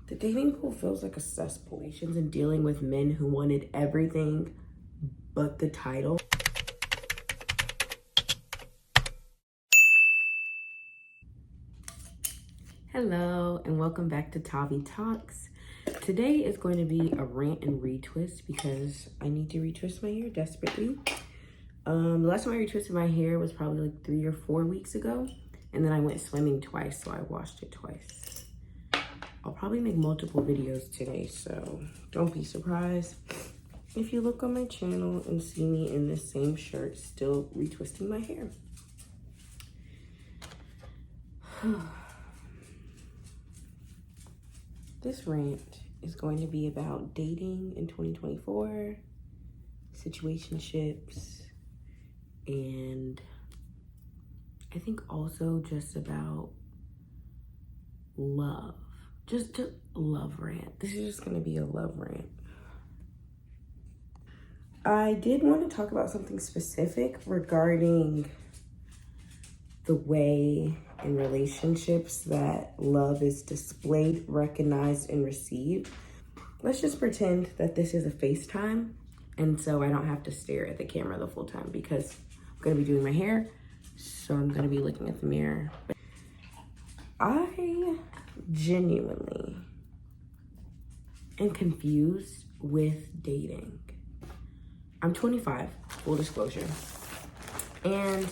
The dating pool feels like a cesspool. And dealing with men who wanted everything but the title. Hello, and welcome back to Tavi Talks. Today is going to be a rant and retwist because I need to retwist my hair desperately. The last time I retwisted my hair was probably like 3 or 4 weeks ago. And then I went swimming twice, so I washed it twice. I'll probably make multiple videos today, so don't be surprised if you look on my channel and see me in the same shirt still retwisting my hair. This rant is going to be about dating in 2024, situationships, and I think also just about love. Just a love rant. This is just gonna be a love rant. I did want to talk about something specific regarding the way in relationships that love is displayed, recognized, and received. Let's just pretend that this is a FaceTime, and so I don't have to stare at the camera the full time because I'm gonna be doing my hair, so I'm gonna be looking at the mirror. I genuinely am confused with dating. I'm 25, full disclosure. And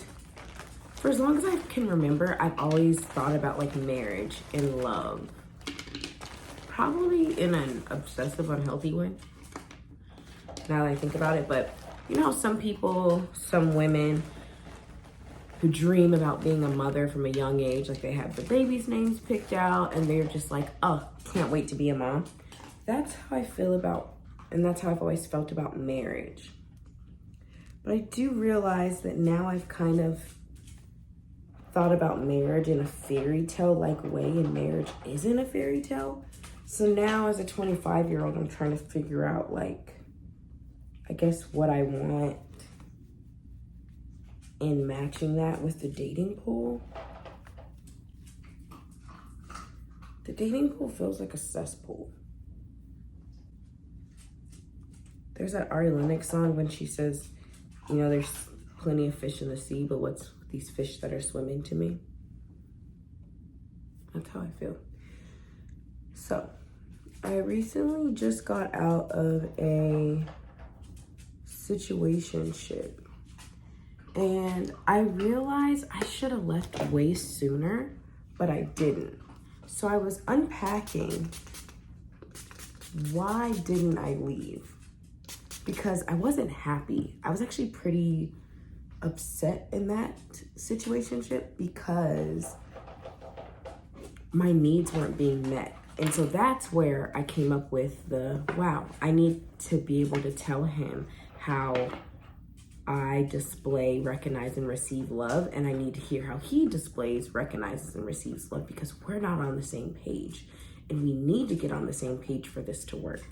for as long as I can remember, I've always thought about like marriage and love. Probably in an obsessive, unhealthy way, now that I think about it. But you know how some people, some women who dream about being a mother from a young age, like they have the baby's names picked out and they're just like, oh, can't wait to be a mom. That's how I feel about, and that's how I've always felt about marriage. But I do realize that now I've kind of thought about marriage in a fairy tale like way, and marriage isn't a fairy tale. So now as a 25-year-old, I'm trying to figure out like, I guess what I want and matching that with the dating pool. The dating pool feels like a cesspool. There's that Ari Lennox song when she says, you know, there's plenty of fish in the sea, but what's these fish that are swimming to me? That's how I feel. So, I recently just got out of a situationship. And I realized I should have left way sooner, but I didn't. So I was unpacking, why didn't I leave? Because I wasn't happy. I was actually pretty upset in that situationship because my needs weren't being met. And so that's where I came up with the, wow, I need to be able to tell him how I display, recognize, and receive love, and I need to hear how he displays, recognizes, and receives love because we're not on the same page, and we need to get on the same page for this to work,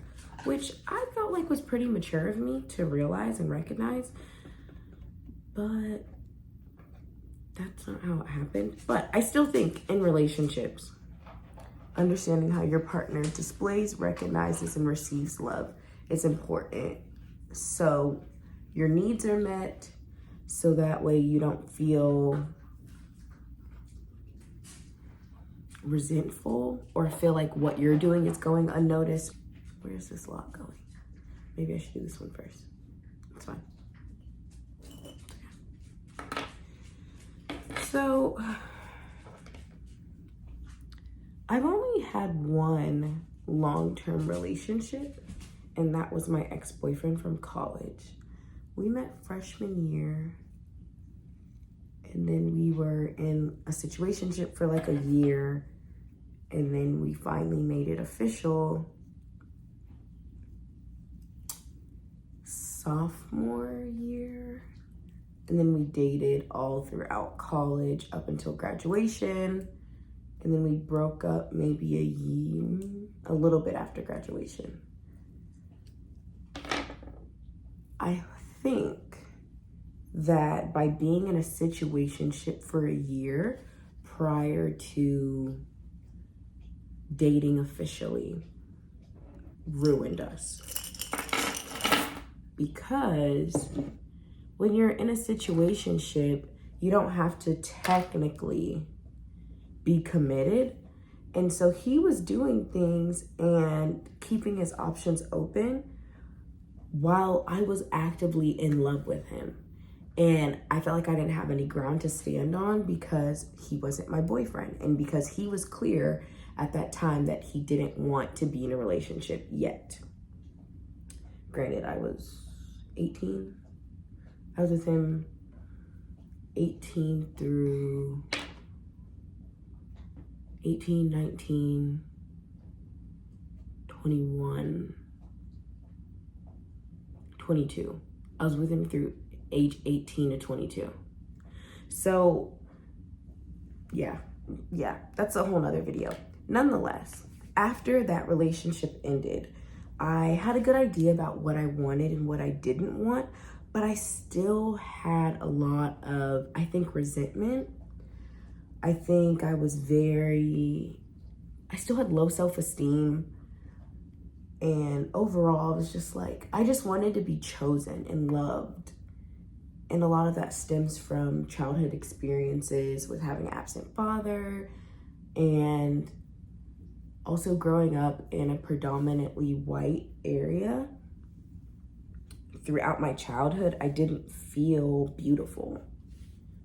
which I felt like was pretty mature of me to realize and recognize, but that's not how it happened. But I still think in relationships, understanding how your partner displays, recognizes, and receives love is important. So your needs are met, so that way you don't feel resentful or feel like what you're doing is going unnoticed. Where's this lock going? Maybe I should do this one first. It's fine. So, I've only had one long-term relationship, and that was my ex-boyfriend from college. We met freshman year, and then we were in a situationship for like a year, and then we finally made it official sophomore year, and then we dated all throughout college up until graduation, and then we broke up maybe a little bit after graduation. I think that by being in a situationship for a year prior to dating officially ruined us. Because when you're in a situationship, you don't have to technically be committed. And so he was doing things and keeping his options open while I was actively in love with him. And I felt like I didn't have any ground to stand on because he wasn't my boyfriend. And because he was clear at that time that he didn't want to be in a relationship yet. Granted, I was 18. I was with him 18 through 18, 19, 21, 22. I was with him through age 18 to 22. So yeah, that's a whole nother video. Nonetheless, after that relationship ended, I had a good idea about what I wanted and what I didn't want, but I still had a lot of, I think, resentment. I think I still had low self-esteem. And overall, I was just like, I just wanted to be chosen and loved. And a lot of that stems from childhood experiences with having an absent father and also growing up in a predominantly white area. Throughout my childhood, I didn't feel beautiful.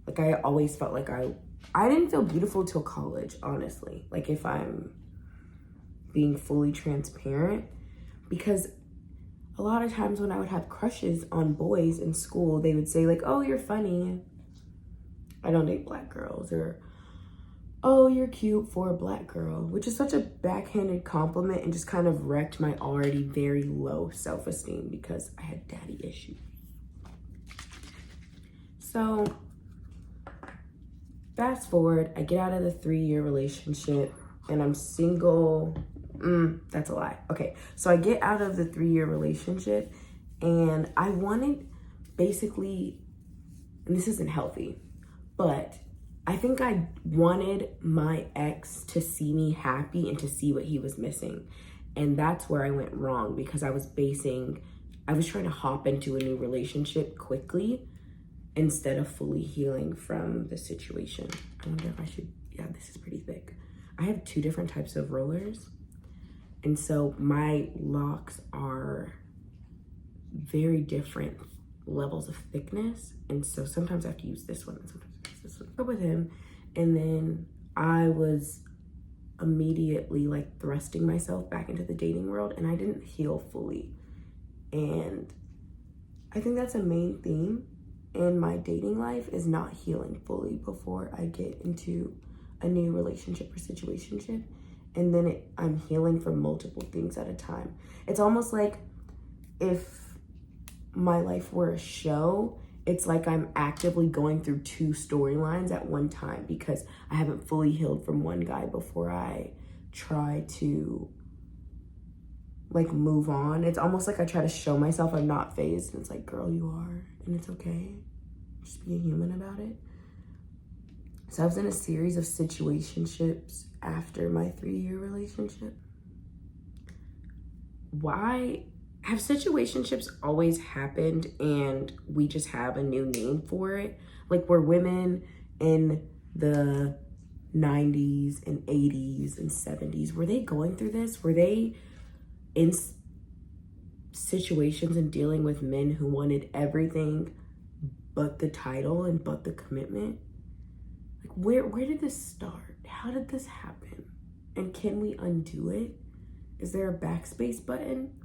Like I always felt like I didn't feel beautiful till college, honestly. Like if I'm being fully transparent, because a lot of times when I would have crushes on boys in school, they would say like, oh, you're funny. I don't date black girls, or oh, you're cute for a black girl, which is such a backhanded compliment and just kind of wrecked my already very low self-esteem because I had daddy issues. So fast forward, I get out of the 3-year relationship and I'm single. That's a lie. Okay, so I get out of the 3-year relationship and I wanted basically, and this isn't healthy, but I think I wanted my ex to see me happy and to see what he was missing. And that's where I went wrong because I was trying to hop into a new relationship quickly instead of fully healing from the situation. I wonder if I should, yeah, this is pretty thick. I have 2 different types of rollers. And so my locks are very different levels of thickness. And so sometimes I have to use this one and sometimes I use this one. Go with him. And then I was immediately like thrusting myself back into the dating world and I didn't heal fully. And I think that's a main theme in my dating life is not healing fully before I get into a new relationship or situationship. And then I'm healing from multiple things at a time. It's almost like if my life were a show, it's like I'm actively going through 2 storylines at one time because I haven't fully healed from one guy before I try to like move on. It's almost like I try to show myself I'm not phased and it's like, girl, you are, and it's okay. Just be a human about it. So I was in a series of situationships after my 3-year relationship. Why have situationships always happened and we just have a new name for it? Like were women in the 90s and 80s and 70s, were they going through this? Were they in situations and dealing with men who wanted everything but the title and but the commitment? Like where did this start? How did this happen? And can we undo it? Is there a backspace button?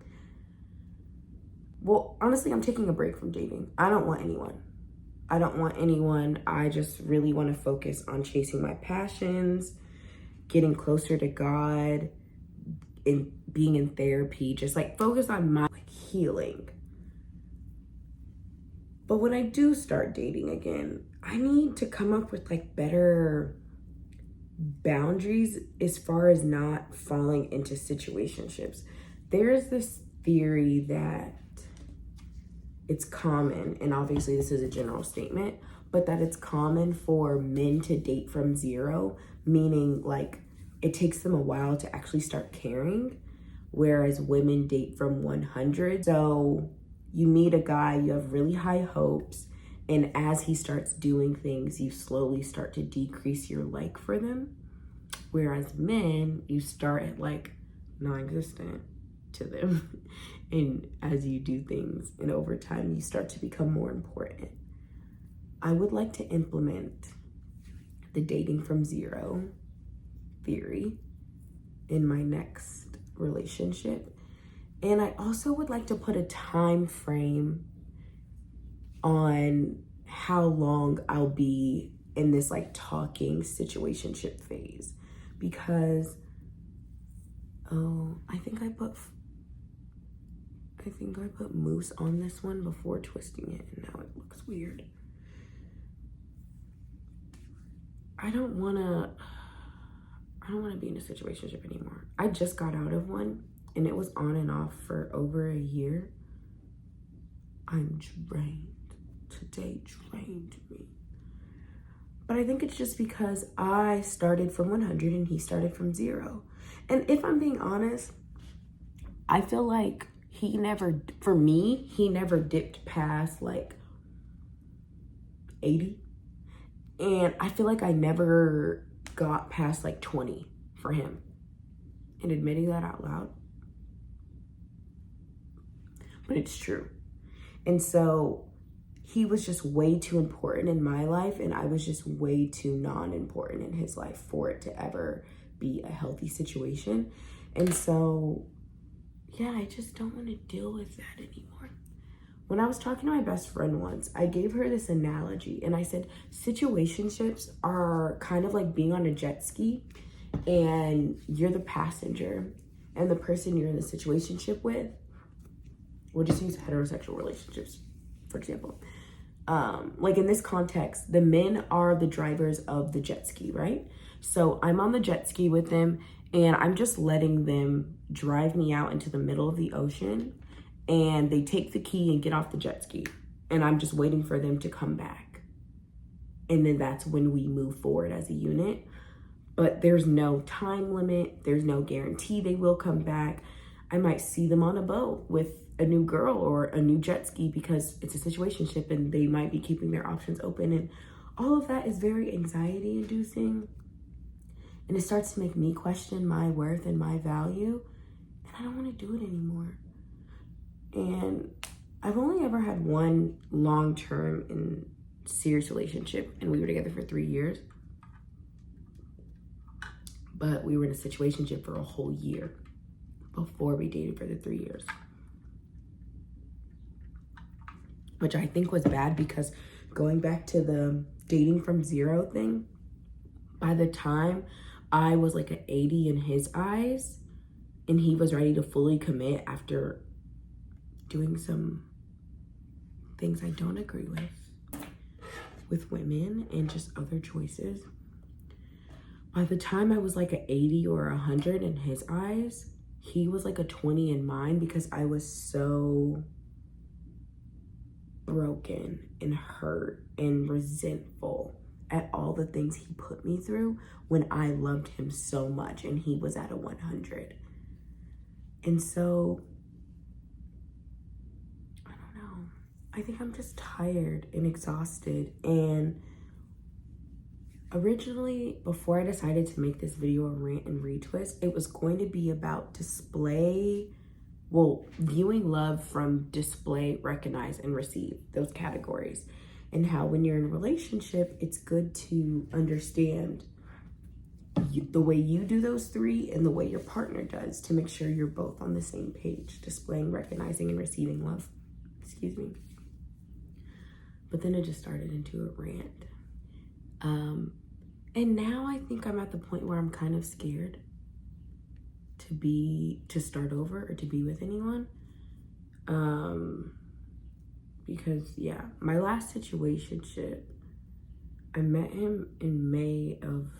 Well, honestly, I'm taking a break from dating. I don't want anyone. I just really want to focus on chasing my passions, getting closer to God, and being in therapy, just like focus on my healing. But when I do start dating again, I need to come up with like better boundaries as far as not falling into situationships. There's this theory that it's common, and obviously this is a general statement, but that it's common for men to date from 0, meaning like it takes them a while to actually start caring, whereas women date from 100. So you meet a guy, you have really high hopes, and as he starts doing things, you slowly start to decrease your like for them. Whereas men, you start at like non-existent to them. And as you do things and over time, you start to become more important. I would like to implement the dating from zero theory in my next relationship. And I also would like to put a time frame on how long I'll be in this like talking situationship phase, because I think I put mousse on this one before twisting it, and now it looks weird. I don't want to be in a situationship anymore. I just got out of one and it was on and off for over a year. I'm drained. Today drained me. But I think it's just because I started from 100 and he started from 0. And if I'm being honest, I feel like he never dipped past like 80. And I feel like I never got past like 20 for him. And admitting that out loud. But it's true. And so he was just way too important in my life, and I was just way too non-important in his life for it to ever be a healthy situation. And so, yeah, I just don't want to deal with that anymore. When I was talking to my best friend once, I gave her this analogy, and I said, situationships are kind of like being on a jet ski, and you're the passenger, and the person you're in the situationship with, we'll just use heterosexual relationships, for example. Like in this context, the men are the drivers of the jet ski, right? So I'm on the jet ski with them, and I'm just letting them drive me out into the middle of the ocean, and they take the key and get off the jet ski, and I'm just waiting for them to come back. And then that's when we move forward as a unit. But there's no time limit. There's no guarantee they will come back. I might see them on a boat with a new girl or a new jet ski because it's a situationship and they might be keeping their options open. And all of that is very anxiety inducing. And it starts to make me question my worth and my value. And I don't want to do it anymore. And I've only ever had one long-term and serious relationship, and we were together for 3 years. But we were in a situationship for a whole year before we dated for the 3 years. Which I think was bad, because going back to the dating from 0 thing, by the time I was like an 80 in his eyes and he was ready to fully commit after doing some things I don't agree with women and just other choices. By the time I was like an 80 or 100 in his eyes, he was like a 20 in mine, because I was so broken and hurt and resentful at all the things he put me through when I loved him so much and he was at a 100. And so, I don't know. I think I'm just tired and exhausted. And originally, before I decided to make this video on Rant and Retwist, it was going to be about viewing love from display, recognize, and receive, those categories. And how when you're in a relationship, it's good to understand the way you do those 3 and the way your partner does, to make sure you're both on the same page, displaying, recognizing, and receiving love. Excuse me. But then it just started into a rant. And now I think I'm at the point where I'm kind of scared to start over or to be with anyone. Because yeah, my last situationship, I met him in May of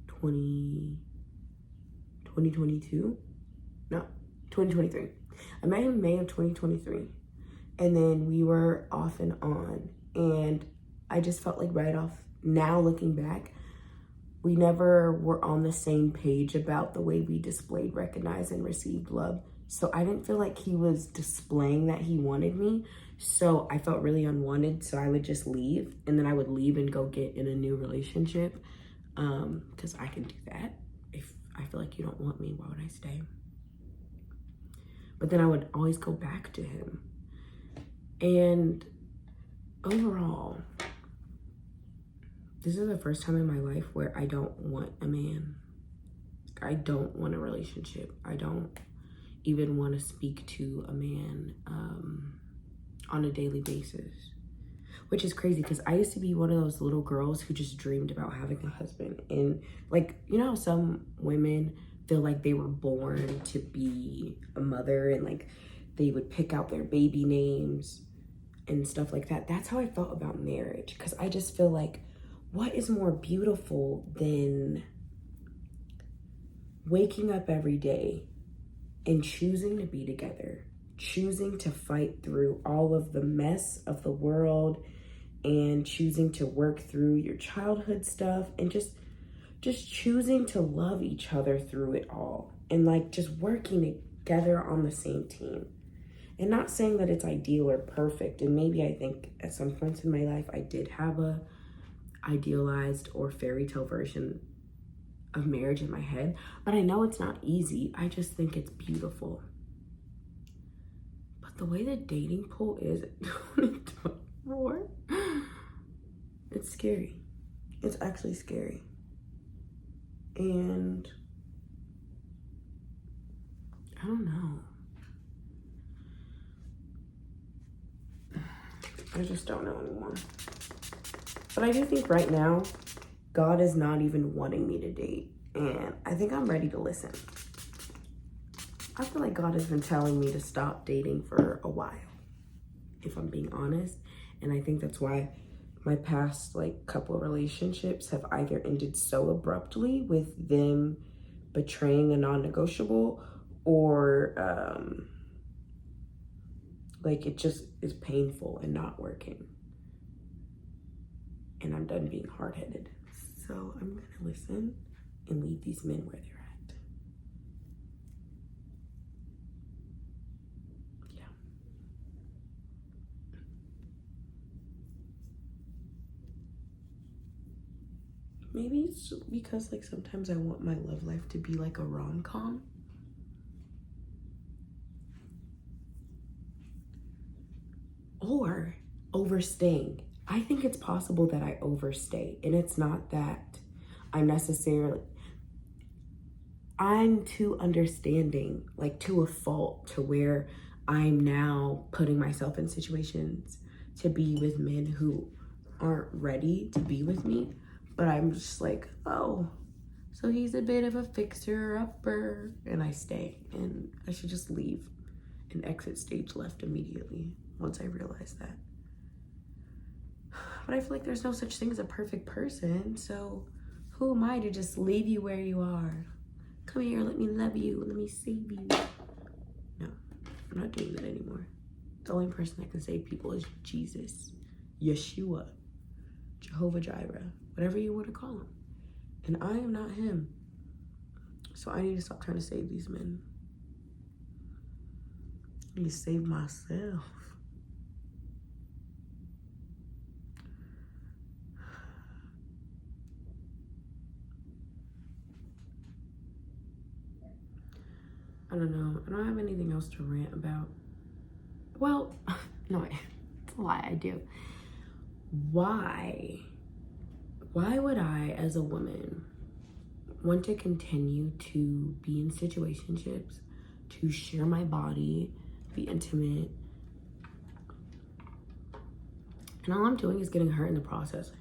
2023. I met him in May of 2023. And then we were off and on. And I just felt like right off, now looking back, We never were on the same page about the way we displayed, recognized, and received love. So I didn't feel like he was displaying that he wanted me. So I felt really unwanted. So I would just leave, and then I would leave and go get in a new relationship. Because I can do that. If I feel like you don't want me, why would I stay? But then I would always go back to him. And overall, this is the first time in my life where I don't want a man. I don't want a relationship. I don't even want to speak to a man on a daily basis. Which is crazy because I used to be one of those little girls who just dreamed about having a husband. And like, you know how some women feel like they were born to be a mother and like they would pick out their baby names and stuff like that. That's how I felt about marriage, because I just feel like, what is more beautiful than waking up every day and choosing to be together, choosing to fight through all of the mess of the world, and choosing to work through your childhood stuff, and just choosing to love each other through it all, and like just working together on the same team. And not saying that it's ideal or perfect, and maybe I think at some points in my life I did have a idealized or fairy tale version of marriage in my head, but I know it's not easy. I just think it's beautiful. But the way the dating pool is at 2024, it's scary. It's actually scary. And I don't know. I just don't know anymore. But I do think right now, God is not even wanting me to date. And I think I'm ready to listen. I feel like God has been telling me to stop dating for a while, if I'm being honest. And I think that's why my past like couple of relationships have either ended so abruptly with them betraying a non-negotiable, or like it just is painful and not working. And I'm done being hard-headed. So I'm gonna listen and leave these men where they're at. Yeah. Maybe it's because like sometimes I want my love life to be like a rom-com. Or overstaying. I think it's possible that I overstay, and it's not that I'm too understanding, like to a fault, to where I'm now putting myself in situations to be with men who aren't ready to be with me. But I'm just like, oh, so he's a bit of a fixer-upper, and I stay, and I should just leave and exit stage left immediately once I realize that. But I feel like there's no such thing as a perfect person, so who am I to just leave you where you are? Come here, let me love you, let me save you. No, I'm not doing that anymore. The only person that can save people is Jesus, Yeshua, Jehovah Jireh, whatever you want to call him. And I am not him. So I need to stop trying to save these men. I need to save myself. I don't know. I don't have anything else to rant about. Well, no, it's a lie, I do. Why would I, as a woman, want to continue to be in situationships, to share my body, be intimate, and all I'm doing is getting hurt in the process?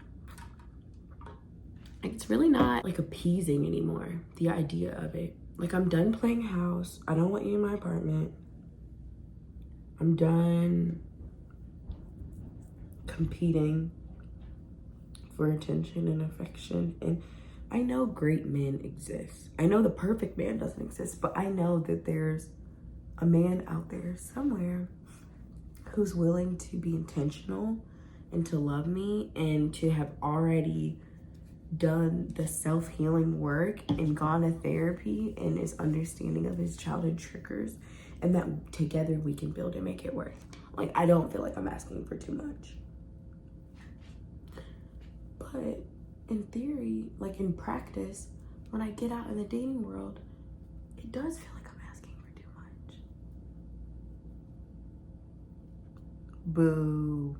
Like, it's really not like appeasing anymore, the idea of it. Like, I'm done playing house. I don't want you in my apartment. I'm done competing for attention and affection. And I know great men exist. I know the perfect man doesn't exist, but I know that there's a man out there somewhere who's willing to be intentional and to love me and to have already done the self-healing work and gone to therapy and is understanding of his childhood triggers, and that together we can build and make it work. Like, I don't feel like I'm asking for too much. But in theory, like in practice, when I get out in the dating world, it does feel like I'm asking for too much. Boo.